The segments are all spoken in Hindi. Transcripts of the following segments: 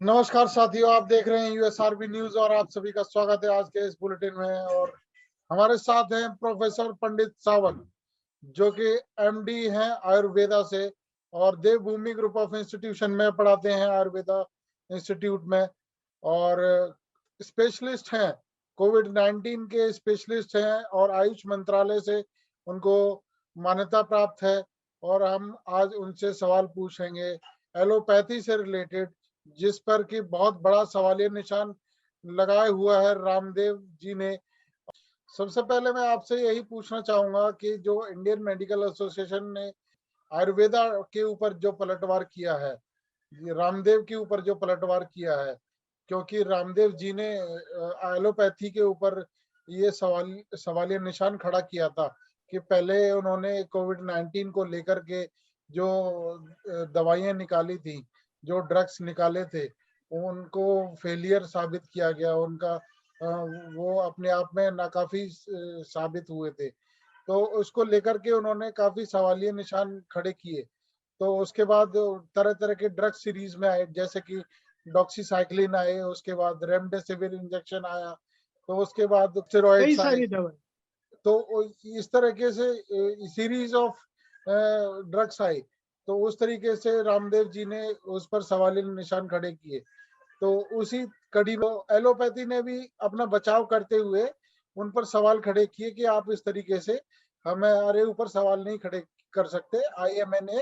नमस्कार साथियों, आप देख रहे हैं यूएसआरबी न्यूज और आप सभी का स्वागत है आज के इस बुलेटिन में। और हमारे साथ हैं प्रोफेसर पंडित सावंत, जो कि एमडी हैं आयुर्वेदा से और देवभूमि ग्रुप ऑफ इंस्टीट्यूशन में पढ़ाते हैं आयुर्वेदा इंस्टीट्यूट में, और स्पेशलिस्ट हैं, कोविड-19 के स्पेशलिस्ट हैं और आयुष मंत्रालय से उनको मान्यता प्राप्त है। और हम आज उनसे सवाल पूछेंगे एलोपैथी से रिलेटेड, जिस पर कि बहुत बड़ा सवालिया निशान लगाया हुआ है रामदेव जी ने। सबसे पहले मैं आपसे यही पूछना चाहूंगा कि जो इंडियन मेडिकल एसोसिएशन ने आयुर्वेदा के ऊपर जो पलटवार किया है, ये रामदेव के ऊपर जो पलटवार किया है, क्योंकि रामदेव जी ने एलोपैथी के ऊपर ये सवालिया निशान खड़ा किया था कि पहले उन्होंने कोविड-19 को लेकर के जो दवाइयां निकाली थी, जो ड्रग्स निकाले थे, उनको फेलियर साबित किया गया, उनका वो अपने आप में नाकाफी साबित हुए थे। तो उसको लेकर के उन्होंने काफी सवालिया निशान खड़े किए। तो उसके बाद तरह तरह के ड्रग सीरीज में आए, जैसे कि डॉक्सीसाइक्लिन आए, उसके बाद रेमडेसिविर इंजेक्शन आया, तो उसके बाद कई स्टेरॉइड्स आए। सारी दवा। तो इस तरीके से सीरीज ऑफ ड्रग्स आई। तो उस तरीके से रामदेव जी ने उस पर सवालिया निशान खड़े किए। तो उसी कड़ी में एलोपैथी ने भी अपना बचाव करते हुए उन पर सवाल खड़े किए कि आप इस तरीके से हमारे ऊपर सवाल नहीं खड़े कर सकते। आईएमए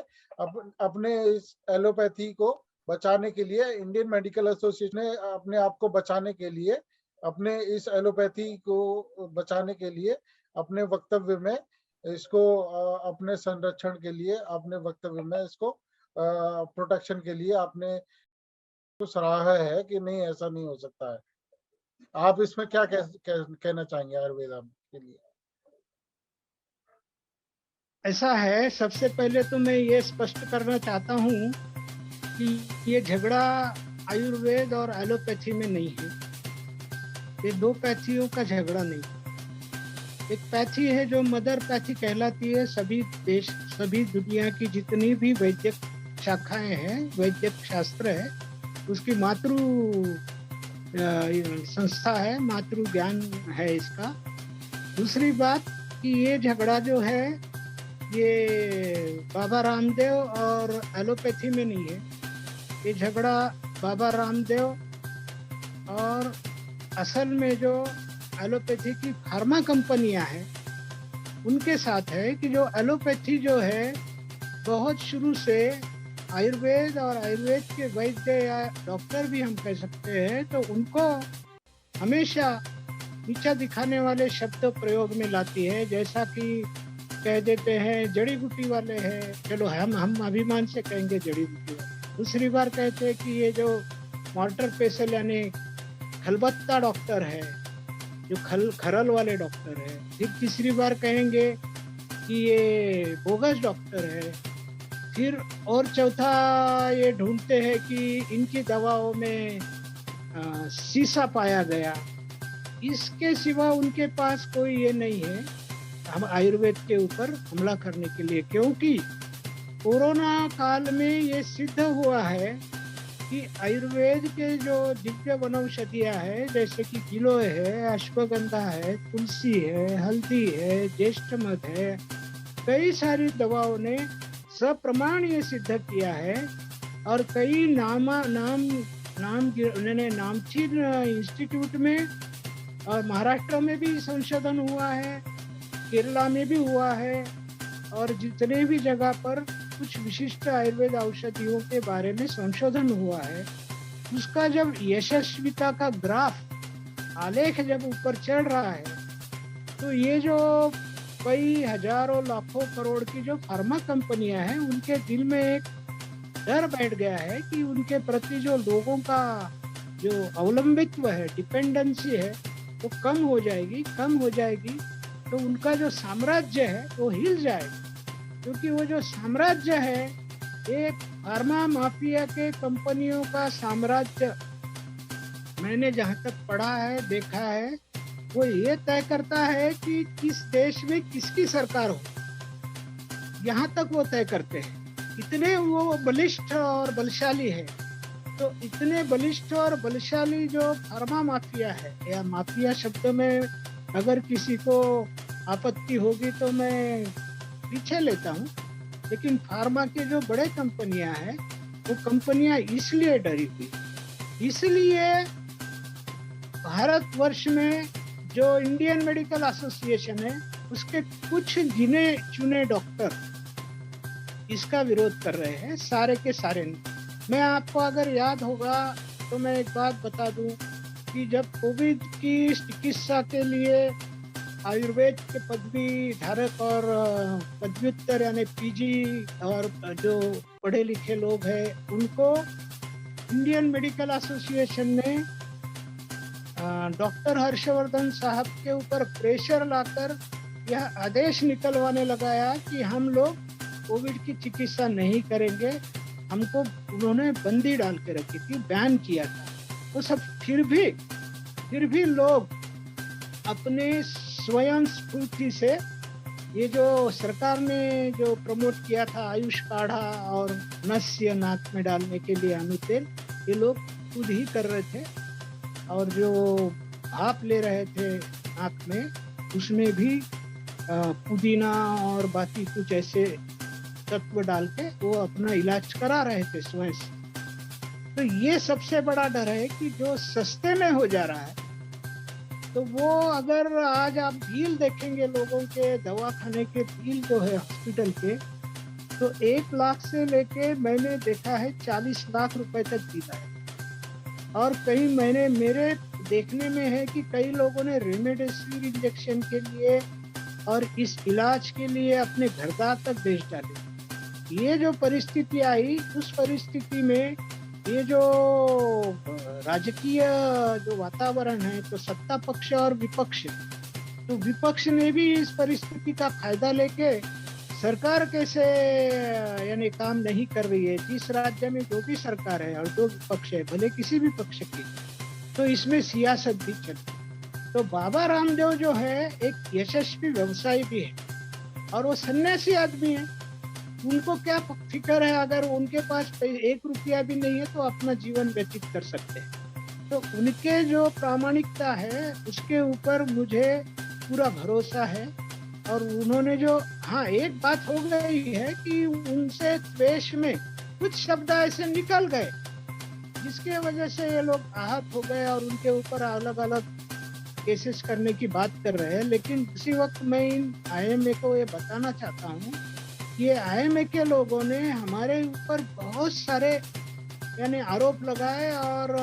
अपने इस एलोपैथी को बचाने के लिए, इंडियन मेडिकल एसोसिएशन ने अपने आप को बचाने के लिए, अपने इस एलोपैथी को बचाने के लिए अपने वक्तव्य में इसको अपने संरक्षण के लिए, अपने वक्तव्य में इसको प्रोटेक्शन के लिए आपने तो सराहा है कि नहीं, ऐसा नहीं हो सकता है। आप इसमें क्या कहना चाहेंगे आयुर्वेदा के लिए? ऐसा है, सबसे पहले तो मैं ये स्पष्ट करना चाहता हूँ कि ये झगड़ा आयुर्वेद और एलोपैथी में नहीं है। ये दो पैथियों का झगड़ा नहीं। एक पैथी है जो मदर पैथी कहलाती है। सभी दुनिया की जितनी भी वैद्यक शाखाएं हैं, वैद्यक शास्त्र है, उसकी मातृ संस्था है, मातृ ज्ञान है इसका। दूसरी बात कि ये झगड़ा जो है ये बाबा रामदेव और एलोपैथी में नहीं है। ये झगड़ा बाबा रामदेव और असल में जो एलोपैथी की फार्मा कंपनियां हैं उनके साथ है कि जो एलोपैथी जो है बहुत शुरू से आयुर्वेद और आयुर्वेद के वैद्य या डॉक्टर भी हम कह सकते हैं, तो उनको हमेशा नीचा दिखाने वाले शब्द प्रयोग में लाती है। जैसा कि कह देते हैं जड़ी बूटी वाले हैं, चलो हम अभिमान से कहेंगे जड़ी बूटी वाले। दूसरी बार कहते हैं कि ये जो मॉर्टर पेशल यानी खलबत्ता डॉक्टर है, जो खरल वाले डॉक्टर है। फिर तीसरी बार कहेंगे कि ये बोगस डॉक्टर है। फिर और चौथा ये ढूंढते हैं कि इनकी दवाओं में शीशा पाया गया। इसके सिवा उनके पास कोई ये नहीं है हम आयुर्वेद के ऊपर हमला करने के लिए, क्योंकि कोरोना काल में ये सिद्ध हुआ है कि आयुर्वेद के जो दिव्य वनौषधियाँ है, जैसे कि गिलोय है, अश्वगंधा है, तुलसी है, हल्दी है, ज्येष्ठमध है, कई सारी दवाओं ने सप्रमाण ये सिद्ध किया है। और कई नामचीन इंस्टीट्यूट में और महाराष्ट्र में भी संशोधन हुआ है, केरला में भी हुआ है, और जितने भी जगह पर कुछ विशिष्ट आयुर्वेद औषधियों के बारे में संशोधन हुआ है, उसका जब यशस्विता का ग्राफ आलेख जब ऊपर चढ़ रहा है, तो ये जो कई हजारों लाखों करोड़ की जो फार्मा कंपनियां हैं, उनके दिल में एक डर बैठ गया है कि उनके प्रति जो लोगों का जो अवलंबित्व है, डिपेंडेंसी है, वो कम हो जाएगी, तो उनका जो साम्राज्य है वो हिल जाएगा। क्योंकि वो जो साम्राज्य है एक फार्मा माफिया के कंपनियों का साम्राज्य, मैंने जहाँ तक पढ़ा है, देखा है, वो ये तय करता है कि किस देश में किसकी सरकार हो। यहाँ तक वो तय करते हैं। इतने वो बलिष्ठ और बलशाली है तो इतने बलिष्ठ और बलशाली जो फार्मा माफिया है, या माफिया शब्द में अगर किसी को आपत्ति होगी तो मैं पीछे लेता हूँ, लेकिन फार्मा के जो बड़े कंपनियां हैं वो कंपनियां इसलिए डरी हुई, इसलिए भारतवर्ष में जो इंडियन मेडिकल एसोसिएशन है उसके कुछ गिने चुने डॉक्टर इसका विरोध कर रहे हैं, सारे के सारे नहीं। मैं आपको अगर याद होगा तो मैं एक बात बता दूं कि जब कोविड की चिकित्सा के लिए आयुर्वेद के पदवी धारक और पदव्युत्तर यानी पीजी और जो पढ़े लिखे लोग हैं उनको इंडियन मेडिकल एसोसिएशन ने डॉक्टर हर्षवर्धन साहब के ऊपर प्रेशर लाकर यह आदेश निकलवाने लगाया कि हम लोग कोविड की चिकित्सा नहीं करेंगे, हमको उन्होंने बंदी डाल के रखी थी, बैन किया था। तो सब फिर भी लोग अपने स्वयं स्फूर्ति से ये जो सरकार ने जो प्रमोट किया था आयुष काढ़ा और नस्य नाक में डालने के लिए अनुतेल, ये लोग खुद ही कर रहे थे, और जो भाप ले रहे थे नाक में उसमें भी पुदीना और बाकी कुछ ऐसे तत्व डाल के वो अपना इलाज करा रहे थे स्वयं से। तो ये सबसे बड़ा डर है कि जो सस्ते में हो जा रहा है, तो वो अगर आज आप बिल देखेंगे लोगों के दवाखाने के बिल जो है हॉस्पिटल के, तो 1 लाख से लेके मैंने देखा है 40 लाख रुपए तक बिल है। और कई महीने मेरे देखने में है कि कई लोगों ने रेमडेसिविर इंजेक्शन के लिए और इस इलाज के लिए अपने घरदार तक बेच डाले। ये जो परिस्थिति आई, उस परिस्थिति में ये जो राजकीय जो वातावरण है, तो सत्ता पक्ष और विपक्ष, तो विपक्ष ने भी इस परिस्थिति का फायदा लेके सरकार कैसे यानी काम नहीं कर रही है, जिस राज्य में जो भी सरकार है और जो विपक्ष है, भले किसी भी पक्ष की, तो इसमें सियासत भी चलती। तो बाबा रामदेव जो है एक यशस्वी व्यवसायी भी है और वो सन्यासी आदमी है। उनको क्या फिक्र है, अगर उनके पास 1 रुपया भी नहीं है तो अपना जीवन व्यतीत कर सकते हैं। तो उनके जो प्रामाणिकता है उसके ऊपर मुझे पूरा भरोसा है। और उन्होंने जो, हाँ एक बात हो गई है कि उनसे द्वेष में कुछ शब्द ऐसे निकल गए जिसके वजह से ये लोग आहत हो गए और उनके ऊपर अलग अलग केसेस करने की बात कर रहे हैं। लेकिन उसी वक्त मैं इन आईएमए को ये बताना चाहता हूँ, ये आईएमए के लोगों ने हमारे ऊपर बहुत सारे यानी आरोप लगाए और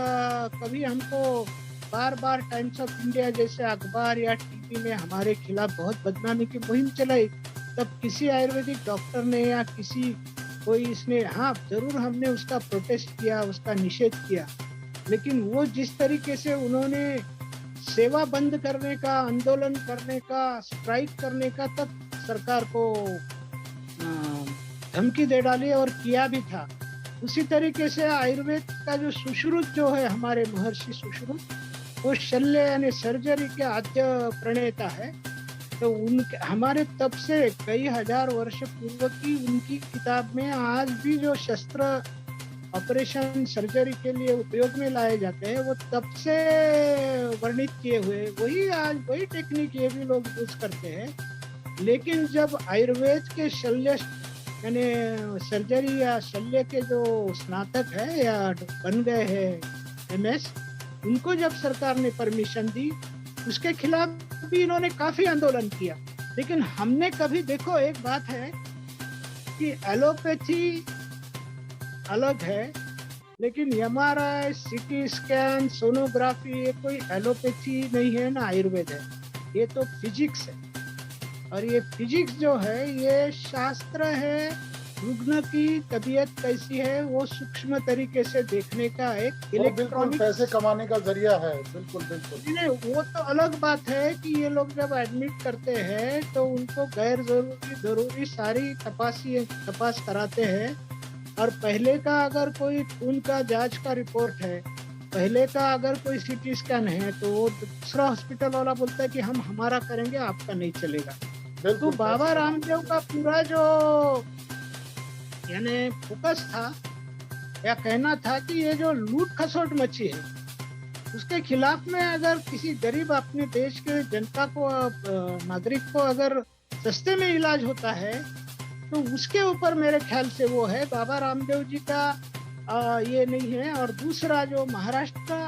कभी हमको बार बार टाइम्स ऑफ इंडिया जैसे अखबार या टीवी में हमारे खिलाफ बहुत बदनामी की मुहिम चलाई। तब किसी आयुर्वेदिक डॉक्टर ने या किसी कोई इसने, हाँ जरूर हमने उसका प्रोटेस्ट किया, उसका निषेध किया, लेकिन वो जिस तरीके से उन्होंने सेवा बंद करने का, आंदोलन करने का, स्ट्राइक करने का तक सरकार को धमकी दे डाली और किया भी था, उसी तरीके से आयुर्वेद का जो सुश्रुत जो है हमारे महर्षि सुश्रुत, वो शल्य यानी सर्जरी के आद्य प्रणेता है। तो उनके हमारे तब से कई हजार वर्ष पूर्व की उनकी किताब में आज भी जो शस्त्र ऑपरेशन सर्जरी के लिए उपयोग में लाए जाते हैं वो तब से वर्णित किए हुए वही आज वही टेक्निक ये भी लोग यूज करते हैं। लेकिन जब आयुर्वेद के शल्य यानी सर्जरी या शल्य के जो स्नातक है या बन गए हैं एमएस, उनको जब सरकार ने परमिशन दी, उसके खिलाफ भी इन्होंने काफी आंदोलन किया। लेकिन हमने कभी, देखो एक बात है कि एलोपैथी अलग है, लेकिन एमआरआई, सीटी स्कैन, सोनोग्राफी ये कोई एलोपैथी नहीं है ना आयुर्वेद है, ये तो फिजिक्स है। और ये फिजिक्स जो है ये शास्त्र है, रुग्ण की तबीयत कैसी है वो सूक्ष्म तरीके से देखने का एक इलेक्ट्रॉनिक पैसे कमाने का जरिया है। बिल्कुल बिल्कुल नहीं, वो तो अलग बात है कि ये लोग जब एडमिट करते हैं तो उनको गैर जरूरी सारी तपास कराते हैं। और पहले का अगर कोई खून का जांच का रिपोर्ट है, पहले का अगर कोई सीटी स्कैन है, तो वो दूसरा हॉस्पिटल वाला बोलता है कि हम हमारा करेंगे, आपका नहीं चलेगा। तो बाबा रामदेव का पूरा जो यानी फोकस था या कहना था कि ये जो लूट खसोट मची है उसके खिलाफ में अगर किसी गरीब अपने देश के जनता को नागरिक को अगर सस्ते में इलाज होता है तो उसके ऊपर मेरे ख्याल से वो है। बाबा रामदेव जी का ये नहीं है। और दूसरा जो महाराष्ट्र का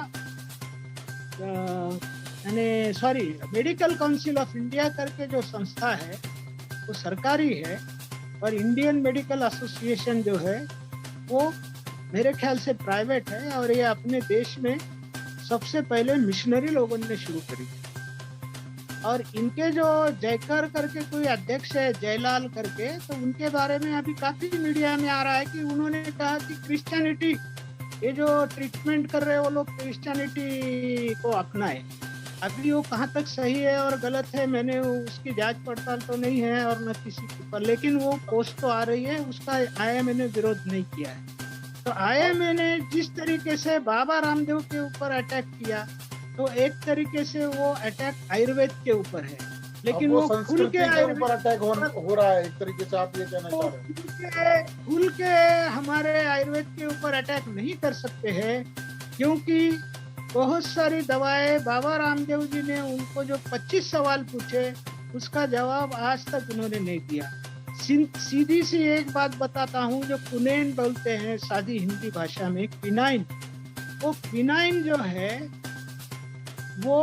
यानी sorry medical council of India करके जो संस्था है वो सरकारी है और इंडियन मेडिकल एसोसिएशन जो है वो मेरे ख्याल से प्राइवेट है और ये अपने देश में सबसे पहले मिशनरी लोगों ने शुरू करी। और इनके जो जयकर करके कोई अध्यक्ष है जयलाल करके, तो उनके बारे में अभी काफी मीडिया में आ रहा है कि उन्होंने कहा कि क्रिश्चियनिटी ये जो ट्रीटमेंट कर रहे हैं वो लोग क्रिश्चियनिटी को अपनाए। अभी वो कहाँ तक सही है और गलत है मैंने उसकी जांच पड़ताल तो नहीं है और न किसी पर, लेकिन वो पोस्ट तो आ रही है, उसका आईएमए ने विरोध नहीं किया है। तो आईएमए ने जिस तरीके से बाबा रामदेव के ऊपर अटैक किया तो एक तरीके से वो अटैक आयुर्वेद के ऊपर है, लेकिन वो खुल के ऊपर अटैक हो रहा है एक तरीके से, आप ये कहना चाह रहे हैं? खुल के हमारे आयुर्वेद के ऊपर अटैक नहीं कर सकते हैं क्योंकि बहुत सारी दवाएं बाबा रामदेव जी ने उनको जो 25 सवाल पूछे उसका जवाब आज तक उन्होंने नहीं दिया। सीधी सी एक बात बताता हूँ, जो कुनेन बोलते हैं सादी हिंदी भाषा में क्विनाइन, वो क्विनाइन जो है वो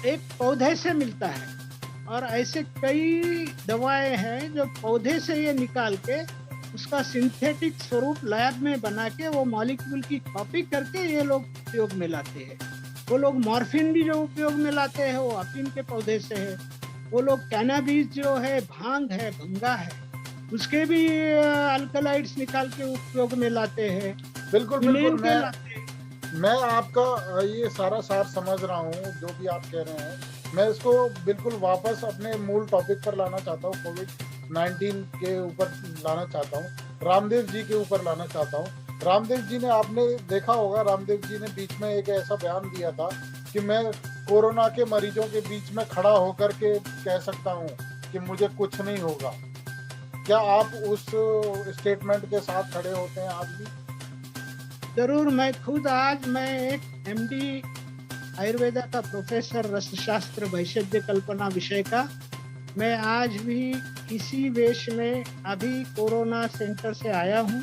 एक पौधे से मिलता है और ऐसे कई दवाएं हैं जो पौधे से ये निकाल के उसका सिंथेटिक स्वरूप लैब में बना के वो मॉलिक्यूल की कॉपी करके ये लोग उपयोग में लाते हैं। वो लोग मॉर्फिन भी जो उपयोग में लाते हैं वो अफीम के पौधे से है। वो लोग कैनाबिस जो है भांग है भंगा है उसके भी अल्कलाइड्स निकाल के उपयोग में लाते हैं। बिल्कुल बिल्कुल, मैं आपका ये सारा सार समझ रहा हूँ जो भी आप कह रहे हैं। मैं इसको बिल्कुल वापस अपने मूल टॉपिक पर लाना चाहता हूँ, कोविड-19 के ऊपर लाना चाहता हूँ, रामदेव जी के ऊपर लाना चाहता हूँ। रामदेव जी ने, आपने देखा होगा, रामदेव जी ने बीच में एक ऐसा बयान दिया था कि मैं कोरोना के मरीजों के बीच में खड़ा होकर के कह सकता हूँ कि मुझे कुछ नहीं होगा। क्या आप उस स्टेटमेंट के साथ खड़े होते हैं आज भी? जरूर। मैं एक एमडी आयुर्वेदा का प्रोफेसर, रसशास्त्र वैशद्य कल्पना विषय का, मैं आज भी इसी वेश में अभी कोरोना सेंटर से आया हूँ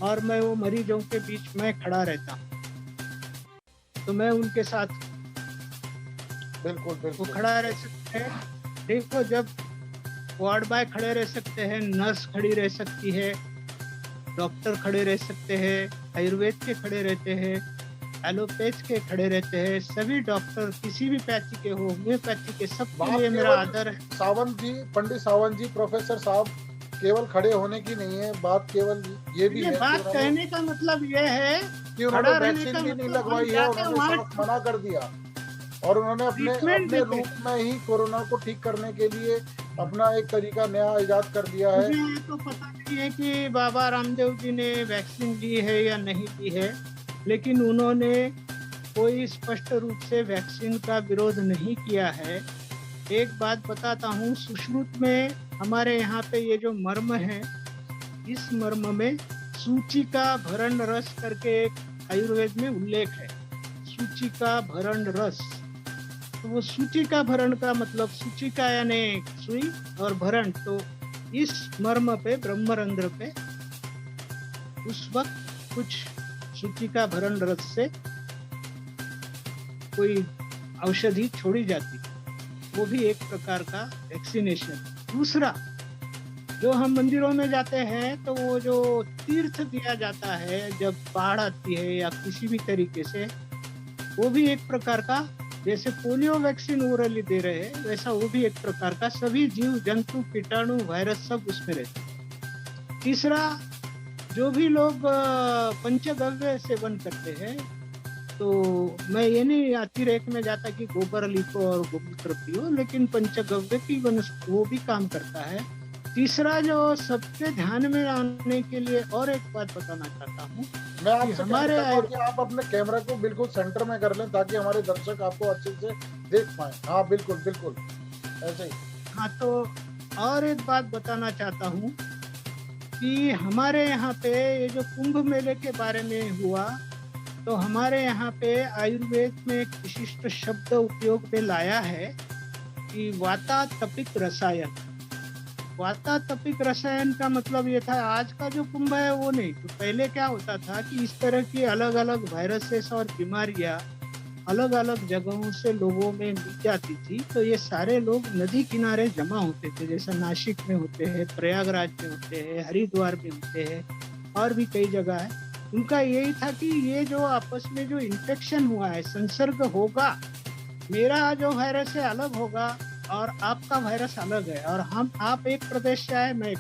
और मैं वो मरीजों के बीच में खड़ा रहता हूँ, तो मैं उनके साथ बिल्कुल बिल्कुल खड़ा रह सकते हैं। देखो, जब वार्ड बॉय खड़े रह सकते हैं, नर्स खड़ी रह सकती है, डॉक्टर खड़े रह सकते हैं, आयुर्वेद के खड़े रहते हैं, एलोपैथ के खड़े रहते हैं, सभी डॉक्टर किसी भी पैथी के हो, होम्योपैथी के, सबके लिए मेरा आदर है। सावंत जी, पंडित सावंत जी, प्रोफेसर साहब, केवल खड़े होने की नहीं है बात, केवल ये भी है, बात कहने का मतलब ये है कि उन्होंने वैक्सीन भी नहीं लगवाई है, उन्होंने साफ मना कर दिया और उन्होंने अपने रूप में ही कोरोना को ठीक करने के लिए अपना एक तरीका नया इजाद कर दिया है। मुझे तो पता नहीं है कि बाबा रामदेव जी ने वैक्सीन ली है या नहीं ली है, लेकिन उन्होंने कोई स्पष्ट रूप से वैक्सीन का विरोध नहीं किया है। एक बात बताता हूँ, सुश्रुत में हमारे यहाँ पे ये जो मर्म है, इस मर्म में सूची का भरण रस करके एक आयुर्वेद में उल्लेख है, सूची का भरण रस। तो वो सूची का भरण का मतलब, सूची का यानी सुई और भरण, तो इस मर्म पे, ब्रह्मरंध्र पे उस वक्त कुछ सूची का भरण रस से कोई औषधि छोड़ी जाती, वो भी एक प्रकार का वैक्सीनेशन। दूसरा, जो हम मंदिरों में जाते हैं तो वो जो तीर्थ दिया जाता है जब बाढ़ आती है या किसी भी तरीके से, वो भी एक प्रकार का, जैसे पोलियो वैक्सीन ओरली दे रहे हैं वैसा वो भी एक प्रकार का, सभी जीव जंतु कीटाणु वायरस सब उसमें रहते हैं। तीसरा, जो भी लोग पंचगव्य सेवन करते हैं, तो मैं ये नहीं अतिरेक में जाता कि गोबर लिखो और गोमूत्र पियो, लेकिन पंचगव्य की वनस्पति वो भी काम करता है। तीसरा, जो सबके ध्यान में आने के लिए और एक बात बताना चाहता हूँ, मैं आपसे हमारे कि आप अपने कैमरा को बिल्कुल सेंटर में कर लें ताकि हमारे दर्शक आपको अच्छे से देख पाएं। हाँ बिल्कुल बिल्कुल ऐसे ही। हाँ, तो और एक बात बताना चाहता हूँ कि हमारे यहाँ पे ये जो कुंभ मेले के बारे में हुआ, तो हमारे यहाँ पे आयुर्वेद में एक विशिष्ट शब्द उपयोग में लाया है कि वातातपिक रसायन। वातातपिक रसायन का मतलब ये था, आज का जो कुंभ है वो नहीं, तो पहले क्या होता था कि इस तरह की अलग अलग वायरसेस और बीमारियां अलग अलग जगहों से लोगों में मिल जाती थी। तो ये सारे लोग नदी किनारे जमा होते थे, जैसे नासिक में होते हैं, प्रयागराज में होते हैं, हरिद्वार में होते हैं, और भी कई जगह है। उनका यही था कि ये जो आपस में जो इन्फेक्शन हुआ है, संसर्ग होगा, मेरा जो वायरस है अलग होगा और आपका वायरस अलग है, और आप एक प्रदेश से आए, मैं,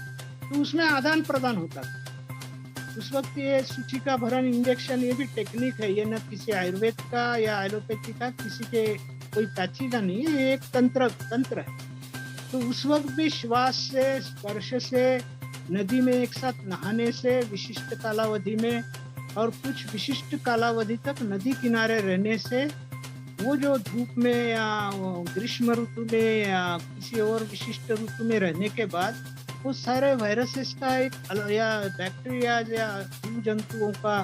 तो उसमें आदान प्रदान होता था। उस वक्त ये सूचिका भरण इंजेक्शन, ये भी टेक्निक है, ये न किसी आयुर्वेद का या एलोपैथी का, किसी के कोई पैथी का नहीं है, ये एक तंत्र है। तो उस वक्त भी श्वास से, स्पर्श से, नदी में एक साथ नहाने से, विशिष्ट कालावधि में और कुछ विशिष्ट कालावधि तक नदी किनारे रहने से, वो जो धूप में या ग्रीष्म ऋतु में या किसी और विशिष्ट ऋतु में रहने के बाद वो सारे वायरसेस का एक या बैक्टीरिया या जीव जंतुओं का,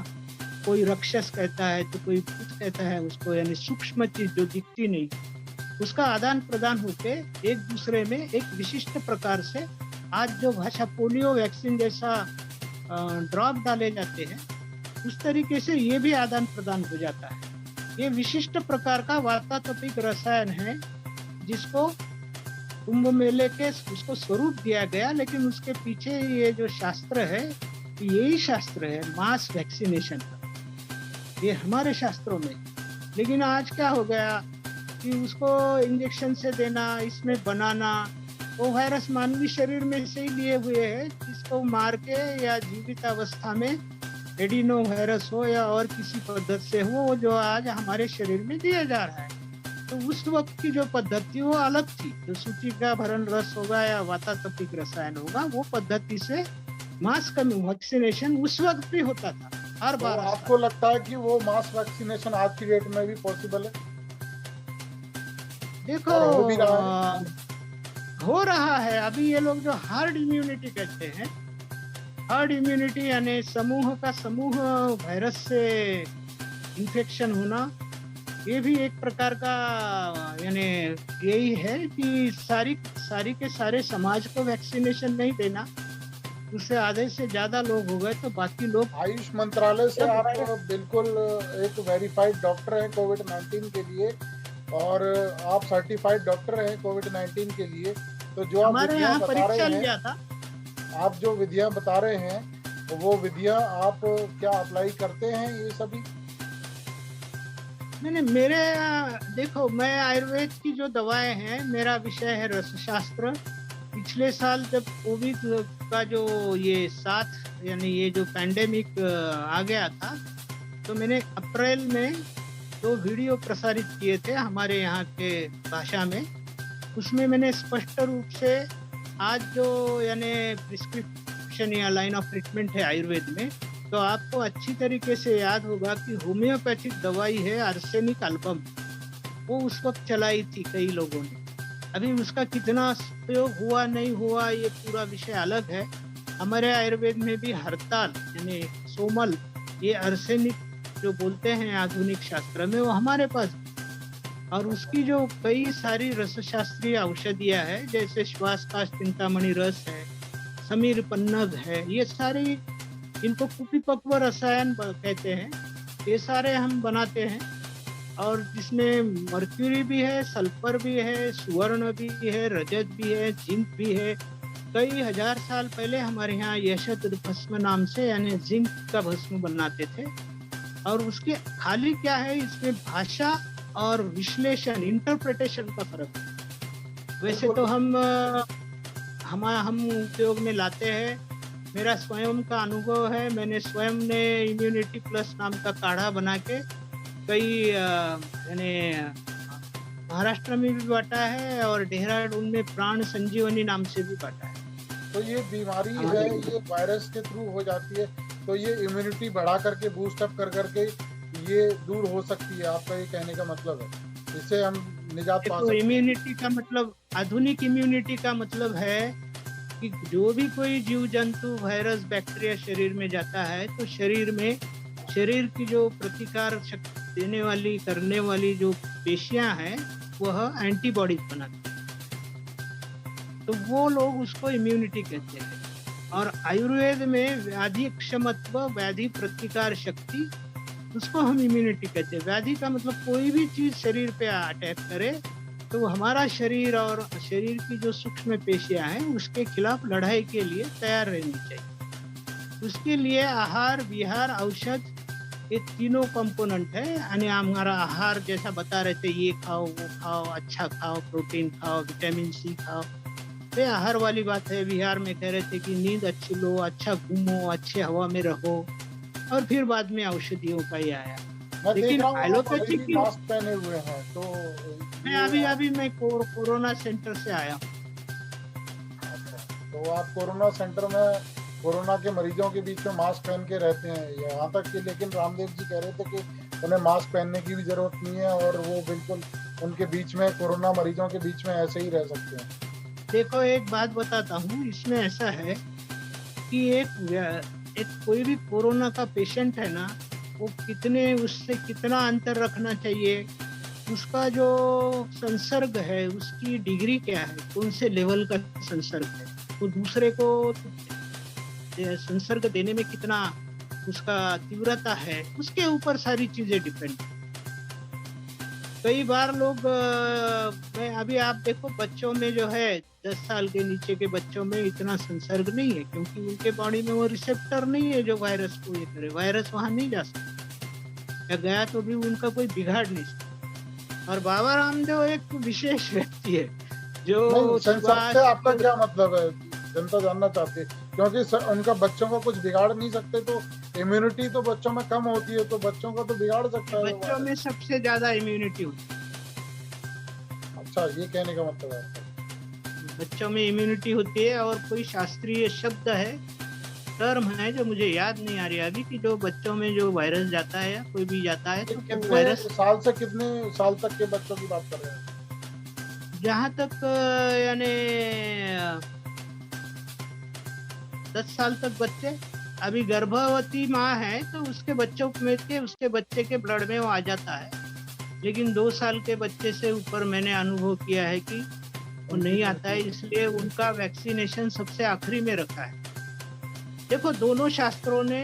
कोई राक्षस कहता है तो कोई भूत कहता है उसको, यानी सूक्ष्म चीज जो दिखती नहीं, उसका आदान प्रदान होके एक दूसरे में एक विशिष्ट प्रकार से, आज जो भाषा पोलियो वैक्सीन जैसा ड्रॉप डाले जाते हैं, उस तरीके से ये भी आदान प्रदान हो जाता है। ये विशिष्ट प्रकार का वातातपिक रसायन है जिसको कुंभ मेले के उसको स्वरूप दिया गया, लेकिन उसके पीछे ये जो शास्त्र है, यही शास्त्र है मास वैक्सीनेशन का, ये हमारे शास्त्रों में। लेकिन आज क्या हो गया कि उसको इंजेक्शन से देना, इसमें बनाना, वो वायरस मानवीय शरीर में से ही लिए हुए है, जिसको मार के या जीवित अवस्था में एडिनो वायरस हो या और किसी पद्धति से हो, वो जो आज हमारे शरीर में दिया जा रहा है। तो उस वक्त की जो पद्धति वो अलग थी, जो सूचिका भरण रस होगा या वातातपिक रसायन होगा, वो पद्धति से मास वैक्सीनेशन उस वक्त भी होता था हर बार। तो आपको लगता है कि वो मास वैक्सीनेशन आज की डेट में भी पॉसिबल है? देखो, हो भी रहा है? हो रहा है। अभी ये लोग जो हर्ड इम्यूनिटी कहते हैं, हर्ड इम्यूनिटी यानी समूह का समूह वायरस से इन्फेक्शन होना, ये भी एक प्रकार का, यानी यही है कि सारी के सारे समाज को वैक्सीनेशन नहीं देना, उससे आधे से ज्यादा लोग हो गए तो बाकी लोग। आयुष मंत्रालय से आप बिल्कुल एक वेरीफाइड डॉक्टर हैं कोविड-19 के लिए, और आप सर्टिफाइड डॉक्टर हैं कोविड-19 के लिए, तो जो आप हमारे यहाँ बता रहे परीक्षा हैं, लिया था। आप जो विधियां बता रहे हैं, तो वो विधियां आप क्या अप्लाई करते हैं ये सभी? मैंने देखो, मैं आयुर्वेद की जो दवाएं हैं, मेरा विषय है रसशास्त्र। पिछले साल जब कोविड का जो ये साथ, यानी ये जो पैंडेमिक आ गया था, तो मैंने अप्रैल में 2 वीडियो प्रसारित किए थे हमारे यहाँ के भाषा में। उसमें मैंने स्पष्ट रूप से आज जो यानी प्रिस्क्रिप्शन या लाइन ऑफ ट्रीटमेंट है आयुर्वेद में, तो आपको अच्छी तरीके से याद होगा कि होम्योपैथिक दवाई है आर्सेनिक एल्बम, वो उस वक्त चलाई थी कई लोगों ने। अभी उसका कितना प्रयोग हुआ नहीं हुआ ये पूरा विषय अलग है। हमारे आयुर्वेद में भी हड़ताल यानी सोमल, ये आर्सेनिक जो बोलते हैं आधुनिक शास्त्र में, वो हमारे पास, और उसकी जो कई सारी रसशास्त्रीय औषधियाँ है, जैसे श्वास का चिंतामणि रस है, समीर पन्नग है, ये सारी, इनको कुपिपक्व रसायन कहते हैं, ये सारे हम बनाते हैं, और जिसमें मर्क्यूरी भी है, सल्फर भी है, सुवर्ण भी है, रजत भी है, जिंक भी है। कई हजार साल पहले हमारे यहाँ यशत भस्म नाम से यानी जिंक का भस्म बनाते थे। और उसके खाली क्या है, इसमें भाषा और विश्लेषण, इंटरप्रिटेशन का फर्क है। वैसे तो हम उपयोग में लाते हैं। मेरा स्वयं का अनुभव है, मैंने स्वयं ने इम्यूनिटी प्लस नाम का काढ़ा बना के कई यानी महाराष्ट्र में भी बांटा है और देहरादून में प्राण संजीवनी नाम से भी बांटा है। तो ये बीमारी है, ये वायरस के थ्रू हो जाती है, तो ये इम्यूनिटी बढ़ा करके, बूस्ट अप कर करके ये दूर हो सकती है, आपका ये कहने का मतलब है, इससे हम निजात पा सकते हैं। इम्यूनिटी का मतलब, आधुनिक इम्यूनिटी का मतलब है कि जो भी कोई जीव जंतु वायरस बैक्टीरिया शरीर में जाता है तो शरीर की जो प्रतिकार शक्ति देने वाली करने वाली जो पेशियां हैं वह एंटीबॉडीज बनाती हैं, तो वो लोग उसको इम्यूनिटी कहते हैं। और आयुर्वेद में व्याधि क्षमत्व व्याधि प्रतिकार शक्ति उसको हम इम्यूनिटी कहते हैं। व्याधि का मतलब कोई भी चीज शरीर पे अटैक करे तो हमारा शरीर और शरीर की जो सूक्ष्म पेशियां हैं उसके खिलाफ लड़ाई के लिए तैयार रहनी चाहिए। उसके लिए आहार विहार औषध ये तीनों कंपोनेंट है। यानी हमारा आहार जैसा बता रहे थे, ये खाओ वो खाओ, अच्छा खाओ, प्रोटीन खाओ, विटामिन सी खाओ, ये आहार वाली बात है। विहार में कह रहे थे कि नींद अच्छी लो, अच्छा घूमो, अच्छे हवा में रहो, और फिर बाद में औषधियों का ही आया। मैं देख लेकिन रहा हूँ आप एलोपैथी अभी भी की मास्क पहने हुए हैं, तो मैं अभी मैं कोरोना सेंटर से आया हूँ। अच्छा, तो आप कोरोना सेंटर में कोरोना के मरीजों के बीच में मास्क पहन के रहते हैं यहाँ तक कि, लेकिन रामदेव जी कह रहे थे कि उन्हें मास्क पहनने की भी जरूरत नहीं है और वो बिल्कुल उनके बीच में कोरोना मरीजों के बीच में ऐसे ही रह सकते हैं। देखो एक बात बताता हूँ, इसमें ऐसा है कि एक कोई भी कोरोना का पेशेंट है ना, वो उससे कितना अंतर रखना चाहिए, उसका जो संसर्ग है उसकी डिग्री क्या है, कौन से लेवल का संसर्ग है, वो दूसरे को संसर्ग देने में कितना उसका तीव्रता है, उसके ऊपर सारी चीजें डिपेंड। कई बार लोग मैं अभी आप देखो बच्चों में जो है 10 साल के नीचे के बच्चों में इतना संसर्ग नहीं है, क्योंकि उनके बॉडी में वो रिसेप्टर नहीं है जो वायरस को ये करे। वायरस वहां नहीं जा सकता, या गया तो भी उनका कोई बिगाड़ नहीं सकता। और बाबा रामदेव एक विशेष व्यक्ति है जो संसर्ग से आपका क्या मतलब है, जनता जानना चाहती है, क्योंकि उनका बच्चों को कुछ बिगाड़ नहीं सकते, तो इम्यूनिटी तो बच्चों में कम होती है, तो बच्चों को तो बिगाड़ सकता है। बच्चों में सबसे ज्यादा इम्यूनिटी होती है। अच्छा, ये कहने का मतलब है बच्चों में इम्यूनिटी होती है। और कोई शास्त्रीय शब्द है, टर्म है जो मुझे याद नहीं आ रही अभी, कि जो बच्चों में जो वायरस जाता है या कोई भी जाता है तो कितने वायरस साल से कितने साल तक के बच्चों की बात कर रहे हैं? जहाँ तक यानी 10 साल तक बच्चे, अभी गर्भवती माँ है तो उसके बच्चों में के उसके बच्चे के ब्लड में वो आ जाता है। लेकिन 2 साल के बच्चे से ऊपर मैंने अनुभव किया है कि वो नहीं आता है, इसलिए उनका वैक्सीनेशन सबसे आखिरी में रखा है। देखो दोनों शास्त्रों ने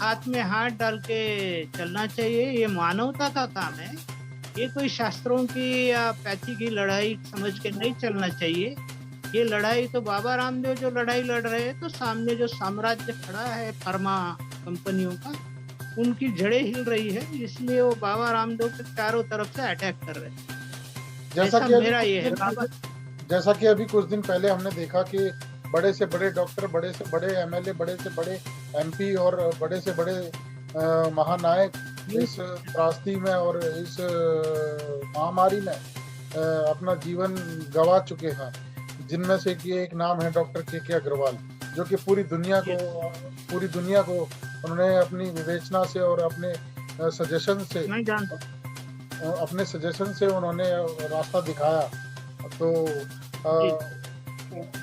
हाथ में हाथ डाल के चलना चाहिए, ये मानवता का काम है। ये कोई शास्त्रों की या पैथी की लड़ाई समझ के नहीं चलना चाहिए। ये लड़ाई तो बाबा रामदेव जो लड़ाई लड़ रहे हैं, तो सामने जो साम्राज्य खड़ा है फार्मा कंपनियों का, उनकी जड़ें हिल रही है, इसलिए वो बाबा रामदेव के चारों तरफ से अटैक कर रहे हैं। जैसा कि अभी कुछ दिन पहले हमने देखा कि बड़े से बड़े डॉक्टर, बड़े से बड़े एमएलए, बड़े से बड़े एमपी और बड़े से बड़े महानायक इस त्रासदी में और इस महामारी में अपना जीवन गंवा चुके हैं, जिनमें से कि एक नाम है डॉक्टर के अग्रवाल, जो कि पूरी दुनिया को उन्होंने अपनी विवेचना से और अपने सजेशन से उन्होंने रास्ता दिखाया। तो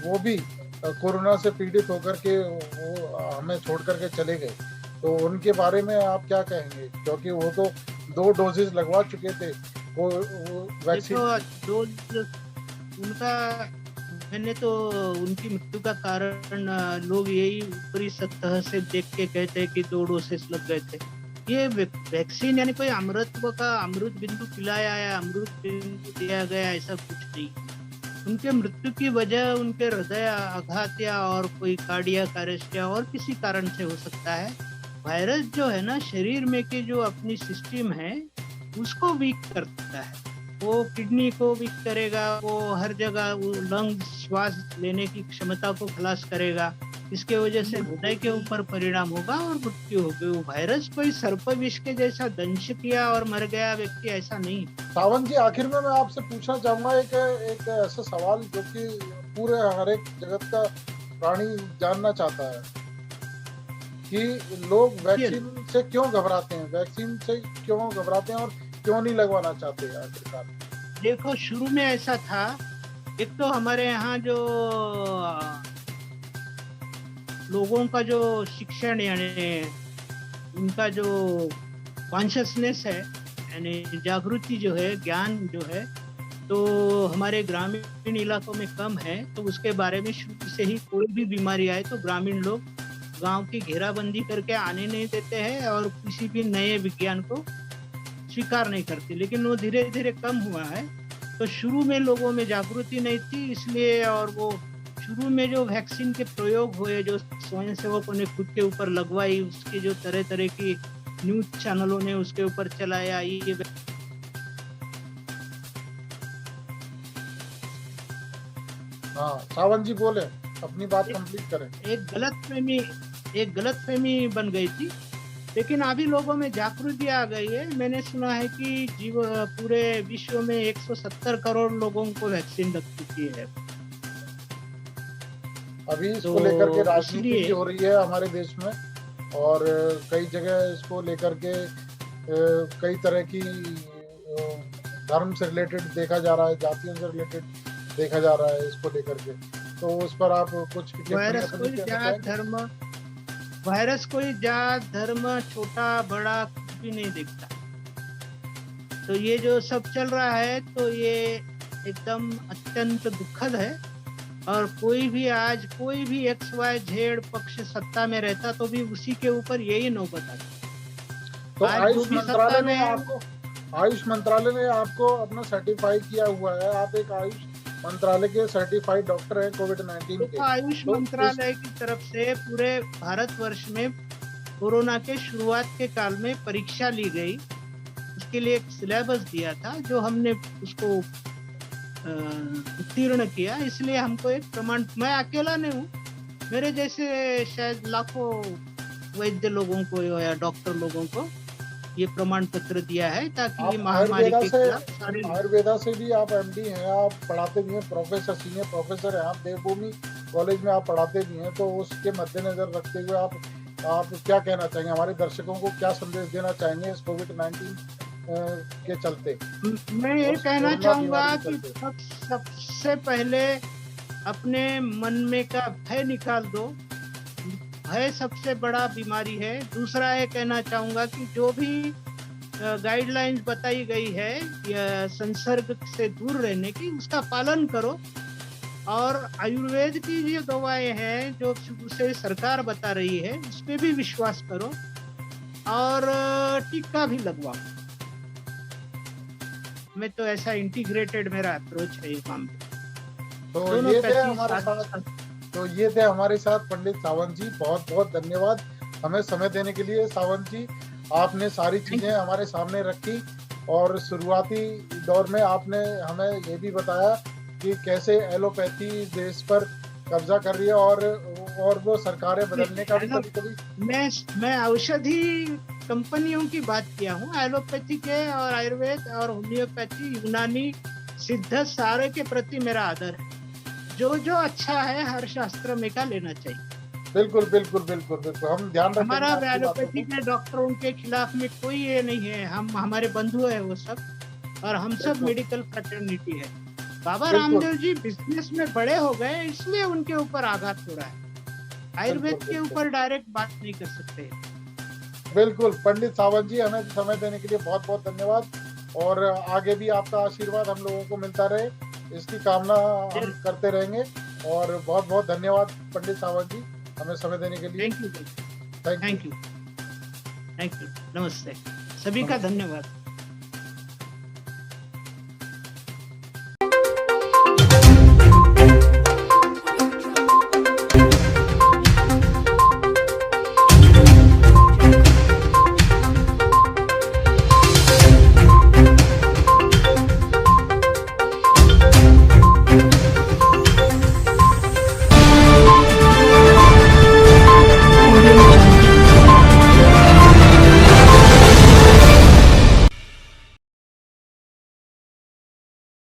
वो भी कोरोना से पीड़ित होकर के वो हमें छोड़ करके चले गए, तो उनके बारे में आप क्या कहेंगे, क्योंकि वो तो 2 डोजेस लगवा चुके थे, वो वैक्सीन उनका। मैंने तो उनकी मृत्यु का कारण लोग यही ऊपरी सतह से देख के कहते हैं कि 2 डोसेस लग गए थे। ये वैक्सीन यानी कोई अमृत बिंदु पिलाया या अमृत बिंदु दिया गया, ऐसा कुछ नहीं। उनके मृत्यु की वजह उनके हृदय आघात या और कोई कार्डियक अरेस्ट या और किसी कारण से हो सकता है। वायरस जो है ना, शरीर में के जो अपनी सिस्टम है उसको वीक करता है। वो किडनी को वीक करेगा, वो हर जगह वो लंग श्वास लेने की क्षमता को खलास करेगा। इसके वजह से हृदय के ऊपर परिणाम होगा और मृत्यु होगी। वो वायरस कोई सर्प विष के जैसा दंश किया और मर गया व्यक्ति, ऐसा नहीं। सावंत जी, आखिर में मैं आपसे पूछना चाहूंगा एक ऐसा सवाल जो कि पूरे हर एक जगत का प्राणी जानना चाहता है कि लोग वैक्सीन से क्यों घबराते हैं, और क्यों नहीं लगवाना चाहते आखिरकार? देखो शुरू में ऐसा था, एक तो हमारे यहाँ जो लोगों का जो शिक्षण यानी उनका जो कॉन्शियसनेस है यानी जागृति जो है, ज्ञान जो है, तो हमारे ग्रामीण इलाकों में कम है। तो उसके बारे में शुरू से ही कोई भी बीमारी आए तो ग्रामीण लोग गांव की घेराबंदी करके आने नहीं देते हैं और किसी भी नए विज्ञान को स्वीकार नहीं करते। लेकिन वो धीरे धीरे कम हुआ है। तो शुरू में लोगों में जागृति नहीं थी, इसलिए और वो शुरू में जो वैक्सीन के प्रयोग हुए, जो स्वयंसेवकों ने खुद के ऊपर लगवाई, उसकी जो तरह तरह की न्यूज चैनलों ने उसके ऊपर चलाया, ये हाँ सावन जी बोले, अपनी बात कंप्लीट करें। एक गलतफहमी बन गई थी। लेकिन अभी लोगों में जागृति आ गई है। मैंने सुना है कि पूरे विश्व में 170 करोड़ लोगों को वैक्सीन लग चुकी है। अभी इसको लेकर के राजनीति भी हो रही है हमारे देश में, और कई जगह इसको लेकर के कई तरह की धर्म से रिलेटेड देखा जा रहा है, जातियों से रिलेटेड देखा जा रहा है इसको लेकर के। तो उस पर आप कुछ वायरस कोई जात धर्म छोटा बड़ा कुछ भी नहीं देखता। तो ये जो सब चल रहा है तो ये एकदम अत्यंत दुखद है। और कोई भी XYZ पक्ष सत्ता में रहता तो भी उसी के ऊपर यही नौबत आती। तो आयुष मंत्रालय ने आपको अपना सर्टिफाई किया हुआ है, आप एक आयुष मंत्रालय के सर्टिफाइड डॉक्टर हैं कोविड-19 के। तो आयुष मंत्रालय की तरफ से पूरे भारतवर्ष में कोरोना के शुरुआत के काल में परीक्षा ली गई। उसके लिए एक सिलेबस दिया था जो हमने उसको उत्तीर्ण किया। इसलिए हमको एक प्रमाण, मैं अकेला नहीं हूँ, मेरे जैसे शायद लाखों वैद्य लोगों को या डॉक्टर लोगों को ये प्रमाण पत्र दिया है ताकि ये महामारी के खिलाफ। आयुर्वेदा से भी आप MD हैं, आप पढ़ाते भी हैं, प्रोफेसर, सीनियर प्रोफेसर हैं आप, देवभूमि कॉलेज में आप पढ़ाते भी हैं। तो उसके मद्देनजर रखते हुए आप क्या कहना चाहेंगे, हमारे दर्शकों को क्या संदेश देना चाहेंगे इस कोविड-19 के चलते? मैं ये कहना चाहूँगा कि सबसे पहले अपने मन में का भय निकाल दो। भय सबसे बड़ा बीमारी है। दूसरा ये कहना चाहूँगा कि जो भी गाइडलाइंस बताई गई है या संसर्ग से दूर रहने की, उसका पालन करो। और आयुर्वेद की जो दवाएं हैं जो उसे सरकार बता रही है उस पर भी विश्वास करो और टीका भी लगवाओ। मैं तो ऐसा इंटीग्रेटेड मेरा अप्रोच है इस मामले। तो ये थे हमारे साथ पंडित सावंत जी। बहुत बहुत धन्यवाद हमें समय देने के लिए। सावंत जी, आपने सारी चीजें हमारे सामने रखी और शुरुआती दौर में आपने हमें ये भी बताया कि कैसे एलोपैथी देश पर कब्जा कर रही है और वो सरकारें बदलने का भी कभी मैं औषधि कंपनियों की बात किया हूँ। एलोपैथी के और आयुर्वेद और होम्योपैथी, यूनानी, सिद्ध सारे के प्रति मेरा आदर है। जो अच्छा है हर शास्त्र में का लेना चाहिए। बिल्कुल बिल्कुल बिल्कुल बिल्कुल, हम ध्यान रखेंगे। हमारा एलोपैथी के डॉक्टरों के खिलाफ में कोई ये नहीं है। हम हमारे बंधु है वो सब, और हम सब मेडिकल फ्रेटर्निटी है। बाबा रामदेव जी बिजनेस में बड़े हो गए इसलिए उनके ऊपर आघात हो रहा है। आयुर्वेद के ऊपर डायरेक्ट बात नहीं कर सकते। बिल्कुल पंडित सावंत जी, हमें समय देने के लिए बहुत बहुत धन्यवाद, और आगे भी आपका आशीर्वाद हम लोगों को मिलता रहे, इसकी कामना हम करते रहेंगे। और बहुत बहुत धन्यवाद पंडित सावंत जी हमें समय देने के लिए। Thank you. नमस्ते, सभी का धन्यवाद।